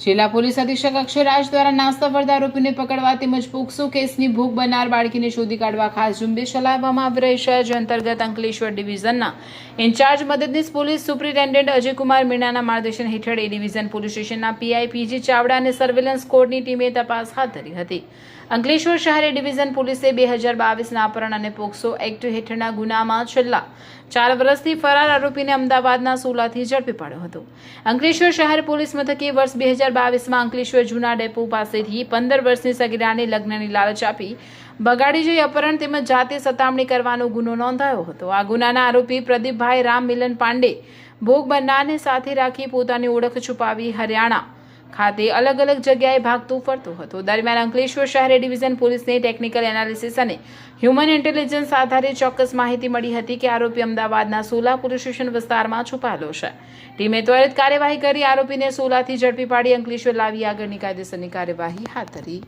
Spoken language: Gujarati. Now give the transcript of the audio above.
જિલ્લા પોલીસ અધિક્ષક અક્ષયરાજ દ્વારા નાસ્તા ફરતા આરોપીને પકડવા તેમજ પોક્સો કેસની ભોગ બનનાર બાળકીને શોધી કાઢવા ખાસ ઝુંબેશ ચલાવવામાં આવી રહી છે, જે અંતર્ગત અંકલેશ્વર ડિવિઝનના ઇન્ચાર્જ મદદનીશ પોલીસ સુપ્રિન્ટેન્ડન્ટ અજયકુમાર મીણાના માર્ગદર્શન હેઠળ એ ડિવિઝન પોલીસ સ્ટેશનના પીઆઈ પીજી ચાવડા અને સર્વેલન્સ સ્કોડની ટીમે તપાસ હાથ ધરી હતી. અંકલેશ્વર શહેર ડિવિઝન પોલીસે 2022ના અપહરણ અને પોક્સો એક્ટ હેઠળના ગુનામાં છેલ્લા 4 વર્ષથી ફરાર આરોપીને અમદાવાદના સોલાથી ઝડપી પાડ્યો હતો. અંકલેશ્વર શહેર પોલીસ મથકે વર્ષ 2022માં અંકલેશ્વર જૂના ડેપો પાસેથી 15 વર્ષની સગીરાને લગ્નની લાલચ આપી બગાડી જઈ અપહરણ તેમજ જાતે સતામણી કરવાનો ગુનો નોંધાયો હતો. આ ગુનાના આરોપી પ્રદીપભાઈ રામ મિલન પાંડે ભોગ બનનારને સાથે રાખી પોતાની ઓળખ છુપાવી હરિયાણા ખાતે અલગ અલગ જગ્યાએ ભાગતો ફરતો હતો. દરમિયાન અંકલેશ્વર શહેર ડિવિઝન પોલીસને ટેકનિકલ એનાલિસિસ અને હ્યુમન ઇન્ટેલિજન્સ આધારે ચોક્કસ માહિતી મળી હતી કે આરોપી અમદાવાદના સોલા પોલીસ સ્ટેશન વિસ્તારમાં છુપાયેલો છે. ટીમે ત્વરિત કાર્યવાહી કરી આરોપીને સોલાથી ઝડપી પાડી અંકલેશ્વર લાવી આગળની કાયદેસરની કાર્યવાહી હાથ ધરી.